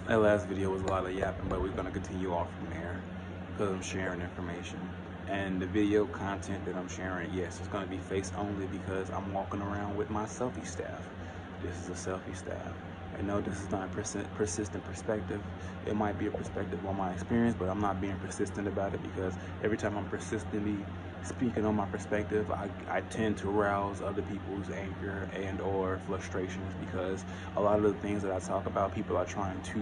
That last video was a lot of yapping, but we're gonna continue off from there because I'm sharing information. And the video content that I'm sharing, yes, it's gonna be face only because I'm walking around with my selfie staff. This is a selfie staff. I know this is not a persistent perspective. It might be a perspective on my experience, but I'm not being persistent about it because every time I'm persistently speaking on my perspective, I tend to rouse other people's anger and or frustrations because a lot of the things that I talk about, people are trying to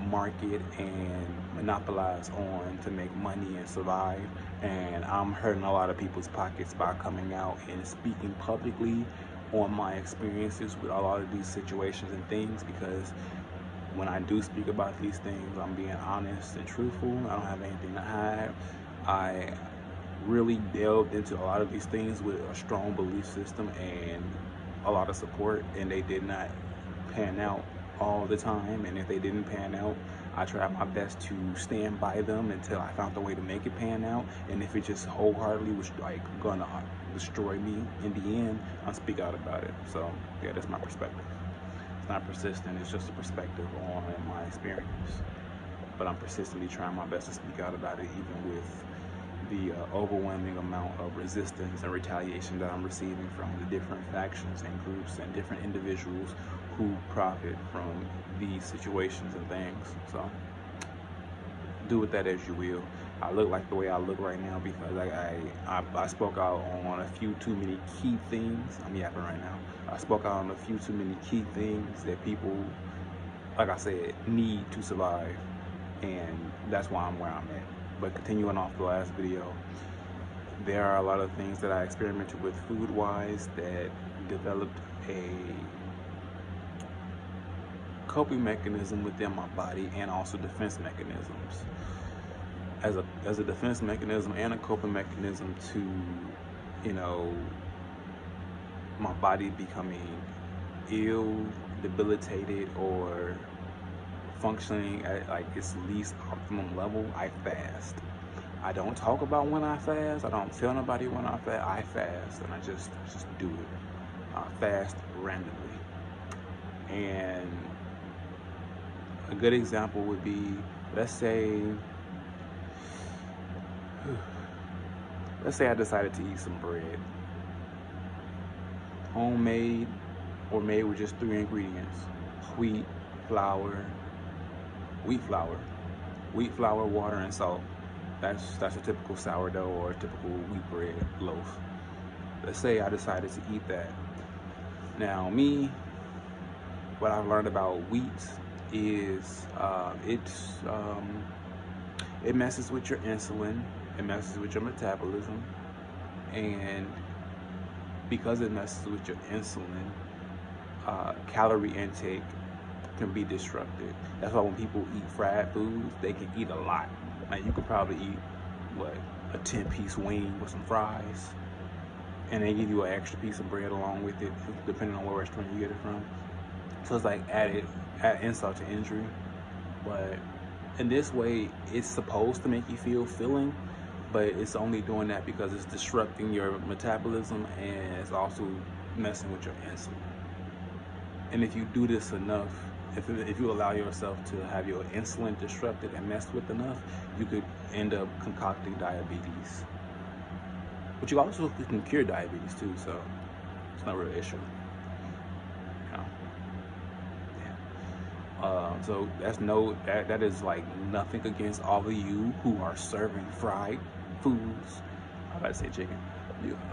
market and monopolize on to make money and survive. And I'm hurting a lot of people's pockets by coming out and speaking publicly on my experiences with a lot of these situations and things, because when I do speak about these things, I'm being honest and truthful. I don't have anything to hide. I really delved into a lot of these things with a strong belief system and a lot of support, and they did not pan out all the time. And if they didn't pan out, I tried my best to stand by them until I found a way to make it pan out. And if it just wholeheartedly was like gonna destroy me in the end, I'll speak out about it. So yeah, that's my perspective. It's not persistent, it's just a perspective on my experience. But I'm persistently trying my best to speak out about it, even with the overwhelming amount of resistance and retaliation that I'm receiving from the different factions and groups and different individuals who profit from these situations and things. So do with that as you will. I look like the way I look right now because I spoke out on a few too many key things. I'm yapping right now. I spoke out on a few too many key things that people, like I said, need to survive, and that's why I'm where I'm at. But continuing off the last video, there are a lot of things that I experimented with food-wise that developed a coping mechanism within my body and also defense mechanisms. As a defense mechanism and a coping mechanism to, you know, my body becoming ill, debilitated, or functioning at like its least optimum level, I fast. I don't talk about when I fast. I don't tell nobody when I fast. I fast, and I just do it. I fast randomly. And a good example would be, let's say I decided to eat some bread, homemade or made with just 3 ingredients: wheat flour, water, and salt. That's a typical sourdough or a typical wheat bread loaf. Let's say I decided to eat that. Now me, what I've learned about wheat is it messes with your insulin, it messes with your metabolism, and because it messes with your insulin, calorie intake can be disrupted. That's why when people eat fried foods, they can eat a lot. Like you could probably eat a 10-piece wing with some fries, and they give you an extra piece of bread along with it, depending on what restaurant you get it from. So it's like add insult to injury. But in this way, it's supposed to make you feel filling, but it's only doing that because it's disrupting your metabolism and it's also messing with your insulin. And if you do this enough, if you allow yourself to have your insulin disrupted and messed with enough, you could end up concocting diabetes. But you also can cure diabetes too, so it's not really an issue. So that is like nothing against all of you who are serving fried foods. I'm about to say chicken.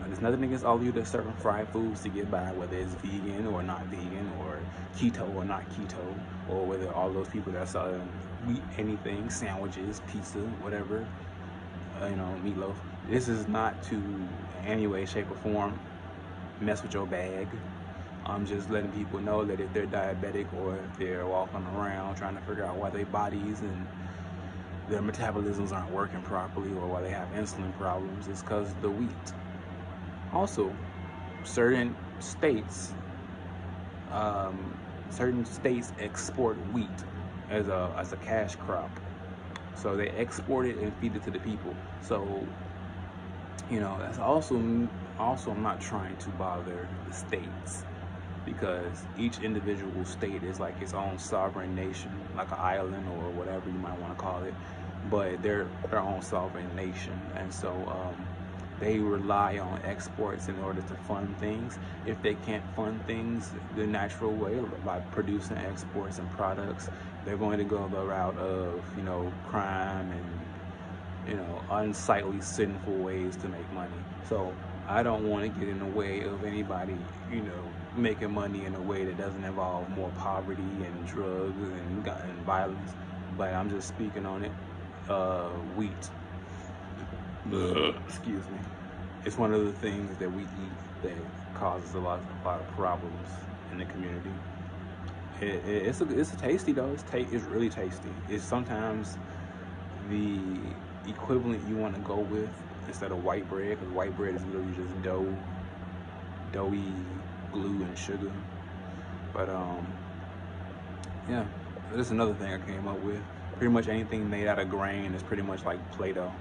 There's nothing against all of you that are serving fried foods to get by, whether it's vegan or not vegan, or keto or not keto, or whether all those people that are selling anything, sandwiches, pizza, whatever, meatloaf. This is not to in any way, shape, or form mess with your bag. I'm just letting people know that if they're diabetic or if they're walking around trying to figure out why their bodies and their metabolisms aren't working properly or why they have insulin problems, it's because of the wheat. Also, certain states export wheat as a cash crop. So they export it and feed it to the people. So, that's also I'm not trying to bother the states. because each individual state is like its own sovereign nation, like an island or whatever you might want to call it, but they're their own sovereign nation. And so they rely on exports in order to fund things. If they can't fund things the natural way, by producing exports and products, they're going to go the route of, you know, crime and, you know, unsightly, sinful ways to make money. So I don't want to get in the way of anybody, you know, making money in a way that doesn't involve more poverty and drugs and violence. But I'm just speaking on it. Wheat. Excuse me. It's one of the things that we eat that causes a lot of problems in the community. It's tasty though. It's really tasty. It's sometimes the equivalent you want to go with instead of white bread, because white bread is literally just doughy glue and sugar. But yeah, this is another thing I came up with. Pretty much anything made out of grain is pretty much like Play-Doh.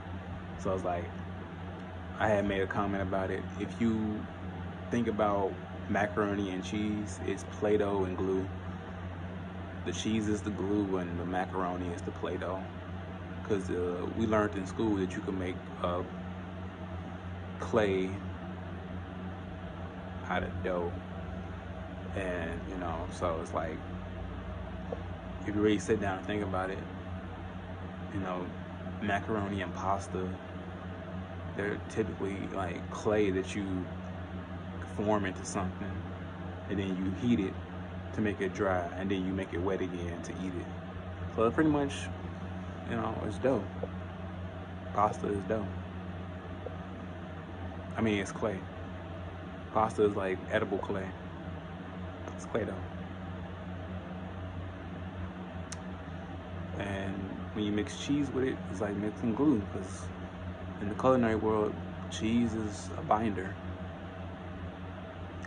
So I was like, I had made a comment about it. If you think about macaroni and cheese, it's Play-Doh and glue. The cheese is the glue and the macaroni is the Play-Doh. Because we learned in school that you can make clay out of dough. And, you know, so it's like, if you really sit down and think about it, you know, macaroni and pasta, they're typically like clay that you form into something, and then you heat it to make it dry, and then you make it wet again to eat it. So pretty much, you know, it's dough. Pasta is dough. I mean, it's clay. Pasta is like edible clay. It's clay dough. And when you mix cheese with it, it's like mixing glue, because in the culinary world, cheese is a binder.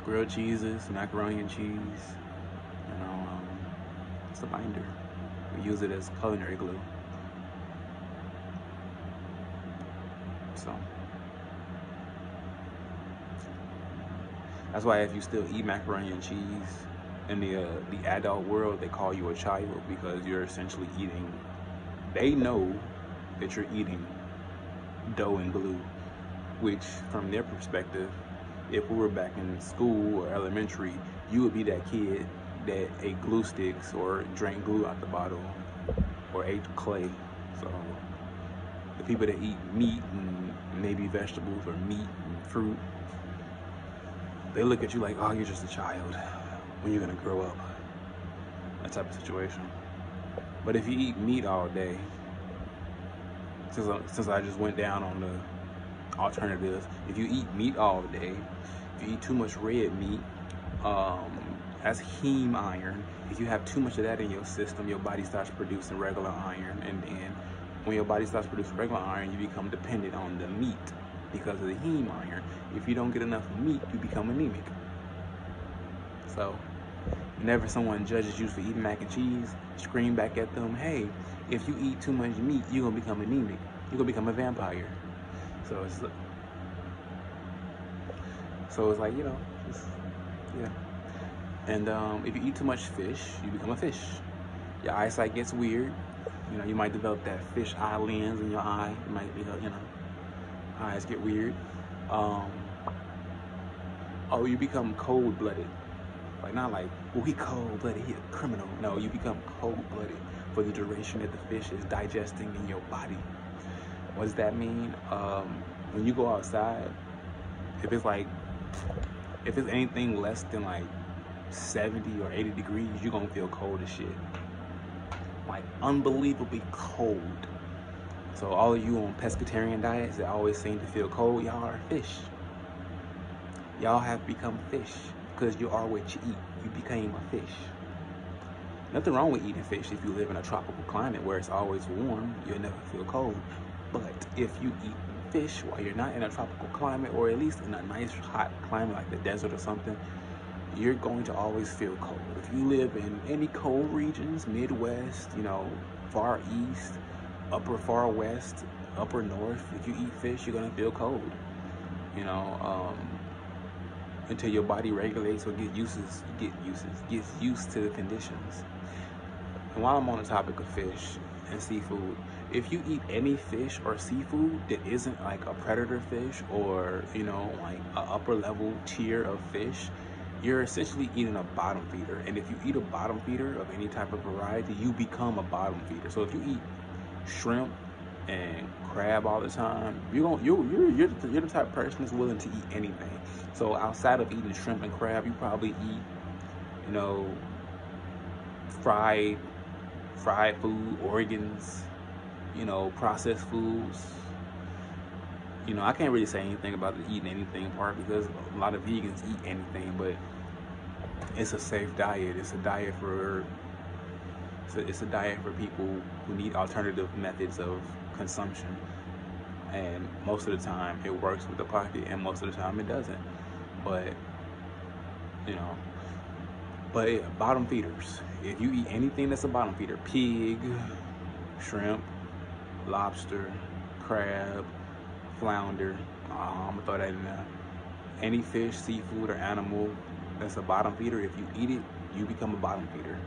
Grilled cheeses, macaroni and cheese, you know, it's a binder. We use it as culinary glue. So that's why if you still eat macaroni and cheese in the adult world, they call you a child, because you're essentially eating. They know that you're eating dough and glue, which from their perspective, if we were back in school or elementary, you would be that kid that ate glue sticks or drank glue out the bottle or ate clay. So the people that eat meat and maybe vegetables or meat and fruit, they look at you like, oh, you're just a child. When you're gonna grow up? That type of situation. But if you eat meat all day, since I just went down on the alternatives, if you eat meat all day, if you eat too much red meat, that's heme iron. If you have too much of that in your system, your body starts producing regular iron, and then when your body starts producing regular iron, you become dependent on the meat because of the heme iron. If you don't get enough meat, you become anemic. So whenever someone judges you for eating mac and cheese, scream back at them, hey, if you eat too much meat, you're gonna become anemic. You're gonna become a vampire. So it's like, you know, yeah. And if you eat too much fish, you become a fish. Your eyesight gets weird. You know, you might develop that fish eye lens in your eye. You might be, you know, eyes get weird. Oh, you become cold-blooded. Like, not like, well, he cold-blooded, he a criminal. No, you become cold-blooded for the duration that the fish is digesting in your body. What does that mean? When you go outside, if it's anything less than like 70 or 80 degrees, you're gonna feel cold as shit. Like, unbelievably cold. So all of you on pescatarian diets that always seem to feel cold, y'all are fish. Y'all have become fish because you are what you eat. You became a fish. Nothing wrong with eating fish if you live in a tropical climate where it's always warm, you'll never feel cold. But if you eat fish while you're not in a tropical climate, or at least in a nice hot climate like the desert or something, you're going to always feel cold. If you live in any cold regions, Midwest, you know, Far East, Upper Far West, Upper North, if you eat fish, you're gonna feel cold. You know, until your body regulates or gets used to the conditions. And while I'm on the topic of fish and seafood, if you eat any fish or seafood that isn't like a predator fish or, you know, like an upper level tier of fish, you're essentially eating a bottom feeder. And if you eat a bottom feeder of any type of variety, you become a bottom feeder. So if you eat shrimp and crab all the time, you're the type of person that's willing to eat anything. So outside of eating shrimp and crab, you probably eat, you know, fried food, organs, you know, processed foods. You know, I can't really say anything about the eating anything part because a lot of vegans eat anything, but it's a safe diet. It's a diet for people who need alternative methods of consumption. And most of the time it works with the pocket and most of the time it doesn't. But, you know, bottom feeders. If you eat anything that's a bottom feeder, pig, shrimp, lobster, crab, flounder, I'm gonna throw that in there. Any fish, seafood, or animal that's a bottom feeder, if you eat it, you become a bottom feeder.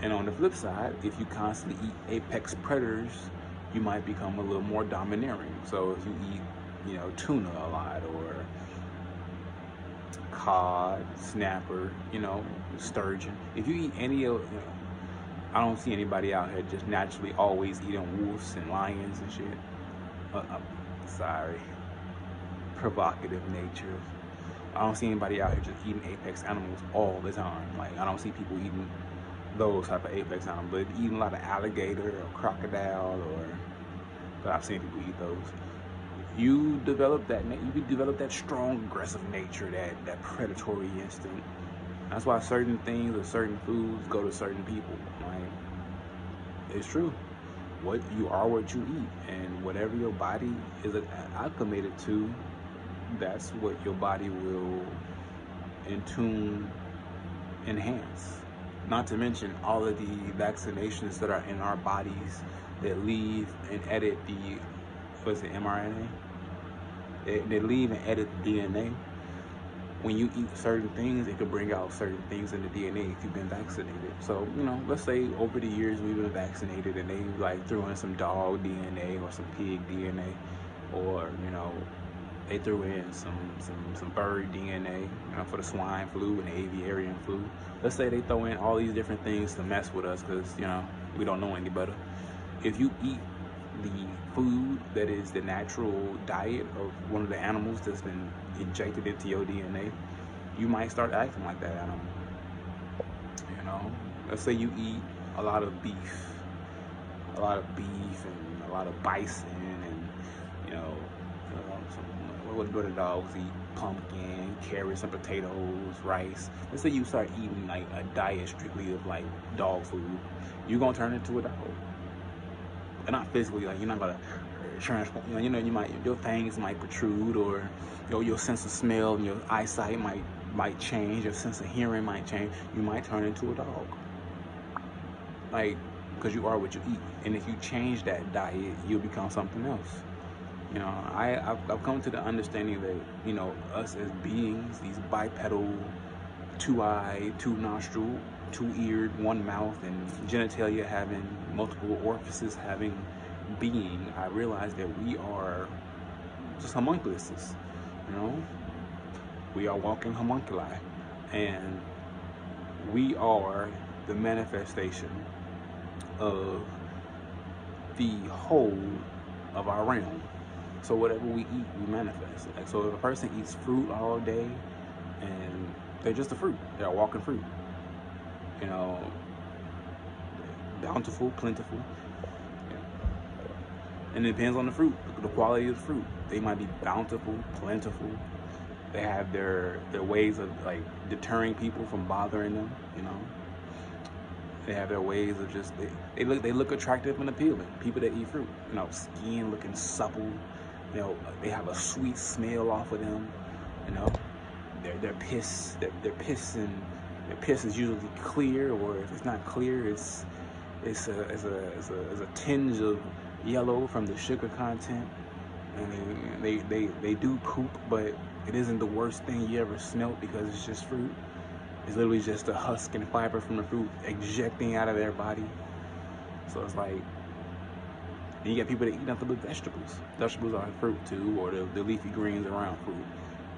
And on the flip side, if you constantly eat apex predators, you might become a little more domineering. So if you eat, you know, tuna a lot, or cod, snapper, you know, sturgeon. If you eat any of, you know, I don't see anybody out here just naturally always eating wolves and lions and shit. Sorry, provocative nature. I don't see anybody out here just eating apex animals all the time. Like, I don't see people eating those type of apex animals, but eating a lot of alligator or crocodile, but I've seen people eat those. You develop that strong, aggressive nature, that predatory instinct. That's why certain things or certain foods go to certain people. Like, it's true. What you are, what you eat, and whatever your body is acclimated to, that's what your body will in tune enhance. Not to mention all of the vaccinations that are in our bodies that leave and edit the, mRNA? They leave and edit the DNA. When you eat certain things, it could bring out certain things in the DNA if you've been vaccinated. So, you know, let's say over the years we've been vaccinated and they like threw in some dog DNA or some pig DNA, or, you know, they threw in some bird DNA, you know, for the swine flu and the avian flu. Let's say they throw in all these different things to mess with us because, you know, we don't know any better. If you eat the food that is the natural diet of one of the animals that's been injected into your DNA, you might start acting like that animal. You know, let's say you eat a lot of beef and a lot of bison and, you know, what do dogs eat? Pumpkin, carrots and potatoes, rice. Let's say you start eating like a diet strictly of like dog food, you're gonna turn into a dog. And not physically, like you're not gonna transform. You know, you might, your fangs might protrude, or your sense of smell and your eyesight might change. Your sense of hearing might change. You might turn into a dog, like, because you are what you eat. And if you change that diet, you'll become something else. You know, I've come to the understanding that, you know, us as beings, these bipedal, two-eyed, two-nostril, two-eared, one mouth, and genitalia having multiple orifices, having being, I realized that we are just homunculuses, you know? We are walking homunculi, and we are the manifestation of the whole of our realm. So whatever we eat, we manifest. Like, so if a person eats fruit all day, and they're just a fruit, they're a walking fruit. You know, bountiful, plentiful. Yeah. And it depends on the fruit, the quality of the fruit. They might be bountiful, plentiful. They have their ways of like deterring people from bothering them, you know. They have their ways of just, they look attractive and appealing. People that eat fruit, you know, skin looking supple. You know, they have a sweet smell off of them. You know, their piss is usually clear, or if it's not clear, it's a tinge of yellow from the sugar content. And they do poop, but It isn't the worst thing you ever smelt because it's just fruit. It's literally just a husk and fiber from the fruit ejecting out of their body. So it's like, and you get people that eat nothing but vegetables. Vegetables are fruit too, or the leafy greens around fruit,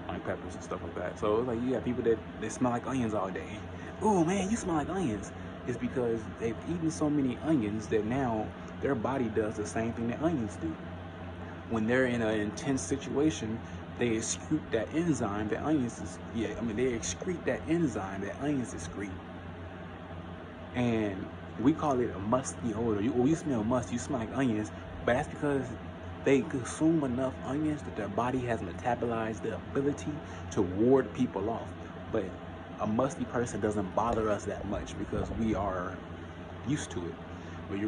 like peppers and stuff like that. So it's like you got people that they smell like onions all day. Oh man, you smell like onions. It's because they've eaten so many onions that now their body does the same thing that onions do. When they're in an intense situation, they excrete that enzyme that onions they excrete that enzyme that onions excrete. And we call it a musty odor. When you smell must, you smell like onions, but that's because they consume enough onions that their body has metabolized the ability to ward people off. But a musty person doesn't bother us that much because we are used to it.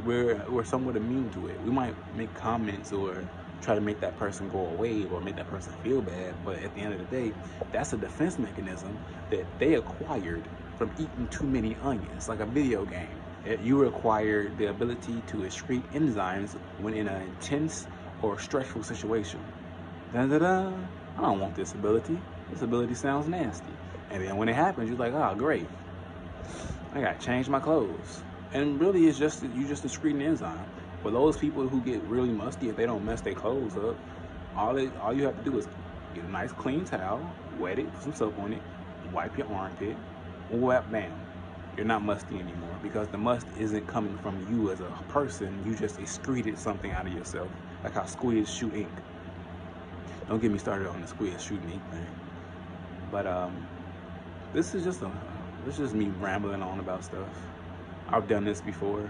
We're somewhat immune to it. We might make comments or try to make that person go away or make that person feel bad, but at the end of the day, that's a defense mechanism that they acquired from eating too many onions, like a video game. You acquire the ability to excrete enzymes when in an intense or stressful situation. Da-da-da. I don't want this ability. This ability sounds nasty. And then when it happens, you're like, oh, great. I gotta change my clothes. And really, it's just you just excreting enzyme. For those people who get really musty, if they don't mess their clothes up, all you have to do is get a nice clean towel, wet it, put some soap on it, wipe your armpit, bam. You're not musty anymore because the must isn't coming from you as a person. You just excreted something out of yourself, like how squids shoot ink. Don't get me started on the squids shooting ink thing. But this is just me rambling on about stuff. I've done this before.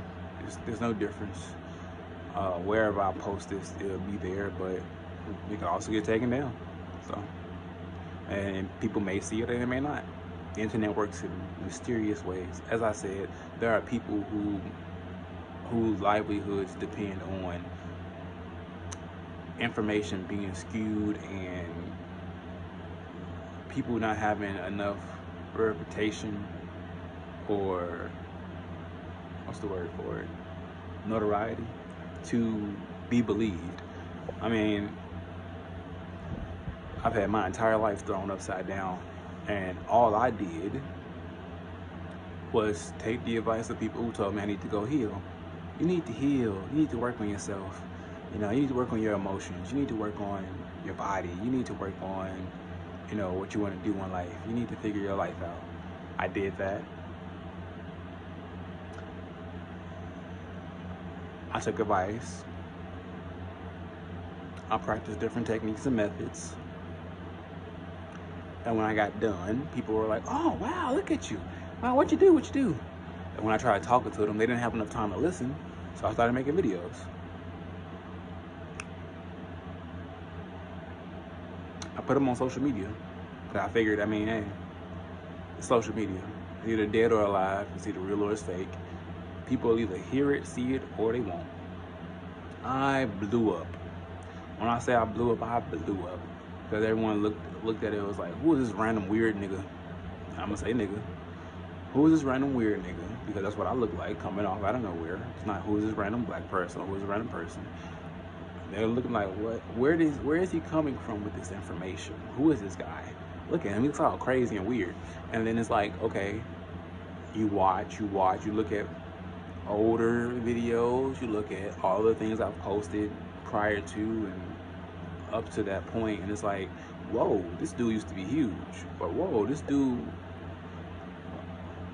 There's no difference. Wherever I post this, it'll be there, but it can also get taken down. So, and people may see it and they may not. The internet works in mysterious ways. As I said, there are people whose livelihoods depend on information being skewed and people not having enough reputation or what's the word for it? Notoriety to be believed. I mean, I've had my entire life thrown upside down, and all I did was take the advice of people who told me I need to go heal. You need to heal. You need to work on yourself. You know, you need to work on your emotions. You need to work on your body. You need to work on, you know, what you want to do in life. You need to figure your life out. I did that. I took advice. I practiced different techniques and methods. And when I got done, people were like, oh, wow, look at you. Wow, what you do? And when I tried talking to them, they didn't have enough time to listen. So I started making videos. I put them on social media. Because I figured, hey, it's social media. It's either dead or alive. It's either real or it's fake. People will either hear it, see it, or they won't. I blew up. When I say I blew up, I blew up. Because everyone looked at it and was like, who is this random weird nigga? I'm going to say nigga. Who is this random weird nigga? Because that's what I look like coming off out of nowhere. It's not who is this random black person or who is this random person. They're looking like, what? Where is he coming from with this information? Who is this guy? Look at him. He looks all crazy and weird. And then it's like, okay, you watch, you look at older videos, you look at all the things I've posted prior to and up to that point, and it's like, whoa, this dude used to be huge, but whoa, this dude,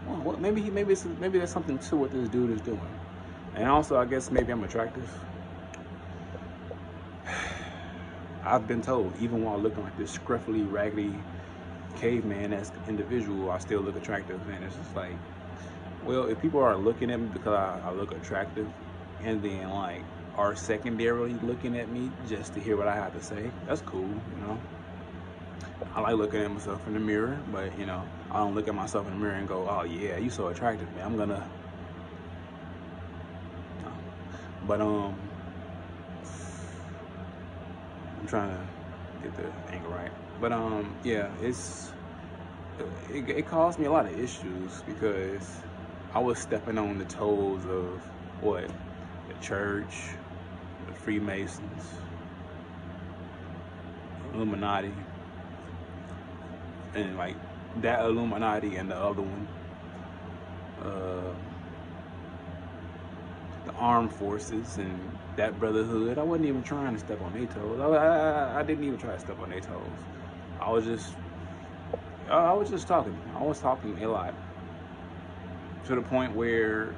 well, what? Maybe there's something to what this dude is doing. And also, I guess maybe I'm attractive. I've been told, even while looking like this scruffy, raggedy, caveman-esque individual, I still look attractive, and it's just like, well, if people are looking at me because I look attractive, and then like are secondarily looking at me just to hear what I have to say, that's cool, you know. I like looking at myself in the mirror, but you know, I don't look at myself in the mirror and go, oh yeah, you so attractive, man, I'm gonna, no. But I'm trying to get the angle right. But yeah, it caused me a lot of issues because I was stepping on the toes of what? The church, the Freemasons, Illuminati, and like that Illuminati and the other one, the armed forces and that brotherhood. I wasn't even trying to step on their toes. I didn't even try to step on their toes. I was just talking. I was talking a lot, to the point where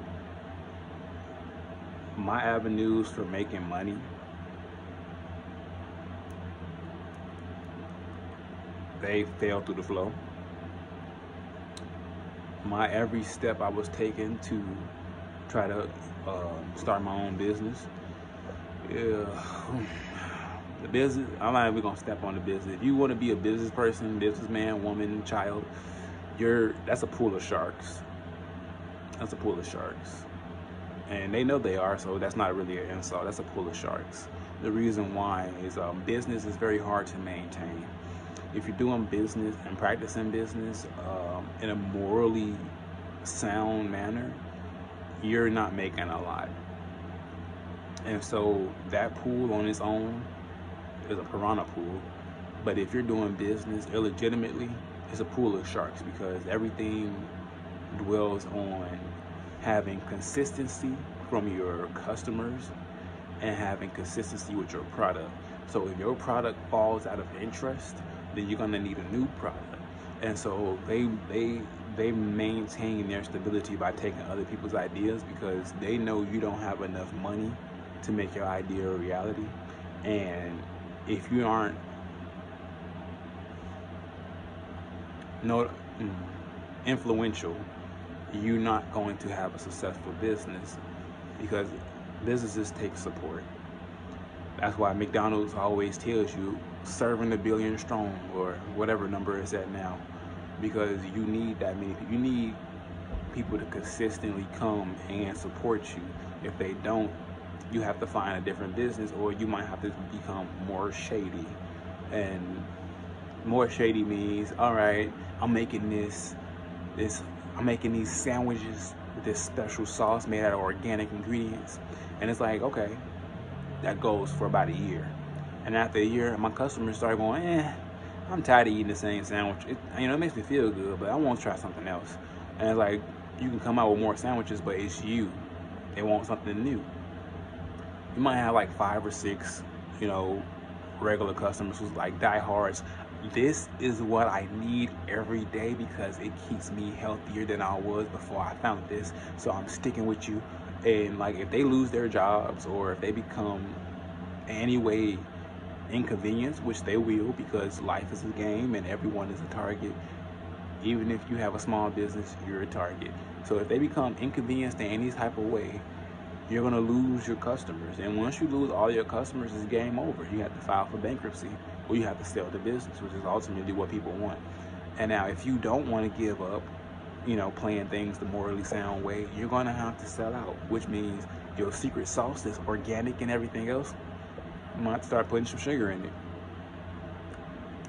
my avenues for making money, they fell through the flow. My every step I was taking to try to start my own business, the business, I'm not even gonna step on the business. If you want to be a business person, businessman, woman, child, that's a pool of sharks. That's a pool of sharks. And they know they are, so that's not really an insult. That's a pool of sharks. The reason why is business is very hard to maintain. If you're doing business and practicing business in a morally sound manner, you're not making a lot. And so that pool on its own is a piranha pool. But if you're doing business illegitimately, it's a pool of sharks, because everything dwells on having consistency from your customers and having consistency with your product. So if your product falls out of interest, then you're gonna need a new product. And so they maintain their stability by taking other people's ideas, because they know you don't have enough money to make your idea a reality. And if you aren't influential, you're not going to have a successful business, because businesses take support. That's why McDonald's always tells you serving 1 billion strong, or whatever number it's at now, because you need that many people. You need people to consistently come and support you. If they don't, you have to find a different business, or you might have to become more shady. And more shady means, all right, I'm making I'm making these sandwiches with this special sauce made out of organic ingredients. And it's like, okay, that goes for about a year. And after a year, my customers start going, I'm tired of eating the same sandwich. It makes me feel good, but I want to try something else. And it's like, you can come out with more sandwiches, but it's you. They want something new. You might have like 5 or 6, regular customers who's like diehards. This is what I need every day because it keeps me healthier than I was before I found this. So I'm sticking with you. And like, if they lose their jobs, or if they become any way inconvenienced, which they will, because life is a game and everyone is a target. Even if you have a small business, you're a target. So if they become inconvenienced in any type of way, you're gonna lose your customers. And once you lose all your customers, it's game over. You have to file for bankruptcy, or you have to sell the business, which is ultimately what people want. And now, if you don't want to give up, playing things the morally sound way, you're gonna have to sell out, which means your secret sauce that's organic and everything else, you might have to start putting some sugar in it.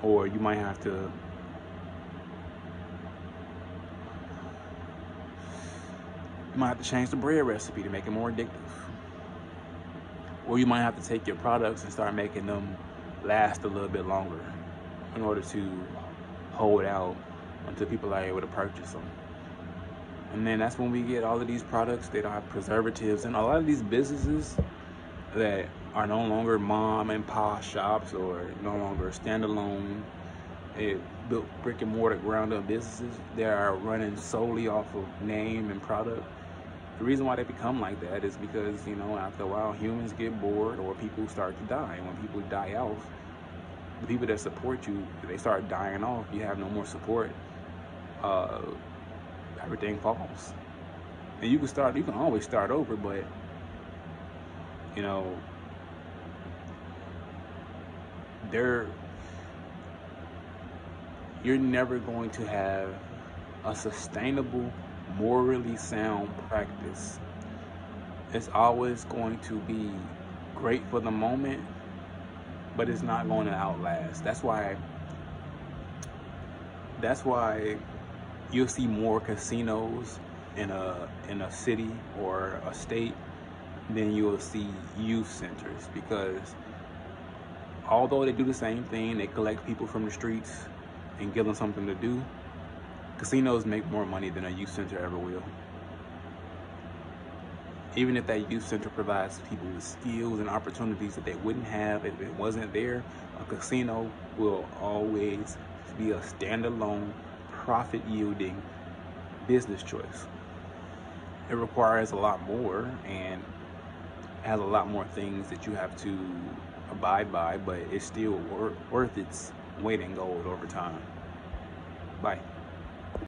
Or you might have to change the bread recipe to make it more addictive. Or you might have to take your products and start making them last a little bit longer in order to hold out until people are able to purchase them. And then that's when we get all of these products. They don't have preservatives. And a lot of these businesses that are no longer mom and pop shops, or no longer standalone, built brick and mortar ground up businesses, they are running solely off of name and product. The reason why they become like that is because, after a while, humans get bored, or people start to die. And when people die off, the people that support you, they start dying off. You have no more support. Everything falls. And you can always start over, but you're never going to have a sustainable, morally sound practice. It's always going to be great for the moment, but it's not going to outlast. That's why you'll see more casinos in a city or a state than you'll see youth centers, because although they do the same thing, they collect people from the streets, and give them something to do, casinos make more money than a youth center ever will. Even if that youth center provides people with skills and opportunities that they wouldn't have if it wasn't there, a casino will always be a standalone, profit-yielding business choice. It requires a lot more and has a lot more things that you have to abide by, but it's still worth its weight in gold over time. Bye.